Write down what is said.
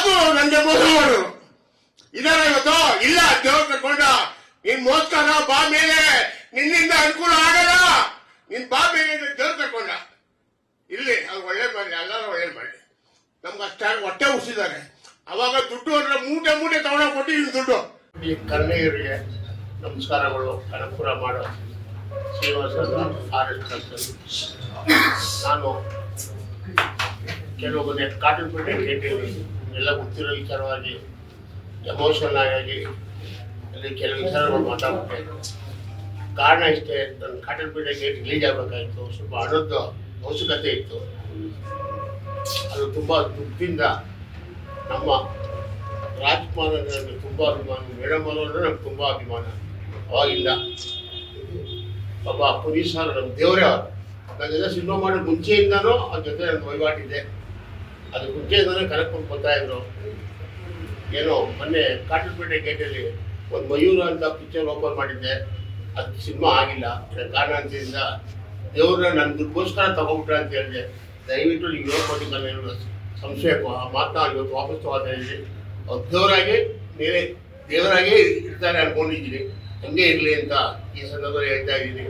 ಅದು ನನಗೆ ಮೋಸ ಮಾಡೋರು ಇದಾರೆ ಇವತ್ತು. ಇಲ್ಲ ದೇವ್ರ ಕರ್ಕೊಂಡ ನೀನ್ ಮೋಸ್ಕರ ಬಾ ಮೇಲೆ, ನಿನ್ನಿಂದ ಅನುಕೂಲ ಆಗಲ್ಲ, ನಿನ್ ಬಾ ಮೇಲೆ ದೇವ್ರ ಕರ್ಕೊಂಡ. ಇಲ್ಲಿ ಅವ್ರು ಒಳ್ಳೆ ಮಾಡಿ, ಎಲ್ಲರೂ ಒಳ್ಳೆ ಮಾಡಿ. ನಮ್ಗೆ ಅಷ್ಟ ಹೊಟ್ಟೆ ಉಸಿದ್ದಾರೆ. ಅವಾಗ ದುಡ್ಡು ಅಂದ್ರೆ ಮೂಟೆ ಮೂಟೆ ತಗೊಂಡೋಗಿ ಕೊಟ್ಟಿದ್ದೀನಿ ದುಡ್ಡು. ಈ ಕನ್ನಡಿಗರಿಗೆ ನಮಸ್ಕಾರಗಳು. ಕನಕಪುರ ಮಾಡೋ ಶ್ರೀನಿವಾಸದ ನಾನು ಕೆಲವೊಂದು ಕಾಟನ್ಪೇಟೆ ಗೇಟಲ್ಲಿ ಎಲ್ಲ ಗೊತ್ತಿರೋ ವಿಚಾರವಾಗಿ ಎಮೋಷನಲ್ ಆಗಿ ಅಲ್ಲಿ ಕೆಲವು ವಿಚಾರಗಳು ಮಾತಾಡ್ಬಿಟ್ಟೆ. ಕಾರಣ ಇಷ್ಟೇ, ನನ್ನ ಕಾಟನ್ಪೇಟೆ ಗೇಟ್ ರಿಲೀಸ್ ಆಗಬೇಕಾಗಿತ್ತು. ಸ್ವಲ್ಪ ಹಣದ ಅವಶ್ಯಕತೆ ಇತ್ತು. ಅದು ತುಂಬ ದುಡ್ಡಿಂದ ನಮ್ಮ ರಾಜ್ಕುಮಾರ್ ಅಂದರೆ ನನಗೆ ತುಂಬ ಅಭಿಮಾನ, ಮೇಡಮ್ ಅವರು ಅಂದರೆ ನಮ್ಗೆ ತುಂಬ ಅಭಿಮಾನ. ಅವಾಗಿಂದ ಪಾಪ ಪುನೀತ್ ಸರ್ ನಮ್ಮ ದೇವರೇ ಅವರು. ನಾನೆಲ್ಲ ಸಿನಿಮಾ ಮಾಡೋ ಮುಂಚೆಯಿಂದನೂ ಅವ್ರ ಜೊತೆ ನನ್ನ ವಹಿವಾಟಿದೆ. ಅದು ಮುಂಚೆಯಿಂದನೇ ಕನಕಪುರ ಬರ್ತಾಯಿದ್ರು. ಏನೋ ಮೊನ್ನೆ ಕಾಟನ್ಪೇಟೆ ಗೇಟಲ್ಲಿ ಒಂದು ಮಯೂರ ಅಂತ ಪಿಕ್ಚರ್ ಓಪನ್ ಮಾಡಿದ್ದೆ. ಅದು ಸಿನಿಮಾ ಆಗಿಲ್ಲ, ಕಾರಣಾಂತರದಿಂದ. ದೇವ್ರನ್ನ ನನ್ನ ದುಡ್ಗೋಸ್ಕರ ತಗೊಂಡ್ಬಿಟ್ರೆ ಅಂತ ಹೇಳಿದೆ. ದಯವಿಟ್ಟು ನೀವು ಹೇಳ್ಕೊಟ್ಟು ನಾನು ಸಂಶಯಕ್ಕೂ ಆ ಮಾತನ್ನ ಇವತ್ತು ವಾಪಸ್ ತಗೋತಾ ಇದ್ದೀನಿ. ಅವ್ರು ದೇವರಾಗಿ ಬೇರೆ ದೇವರಾಗೇ ಇರ್ತಾರೆ ಅಂದ್ಕೊಂಡಿದ್ದೀನಿ. ಹಂಗೆ ಇರಲಿ ಅಂತ ಈ ಸಂದರ್ಭದಲ್ಲಿ ಹೇಳ್ತಾ ಇದ್ದೀನಿ.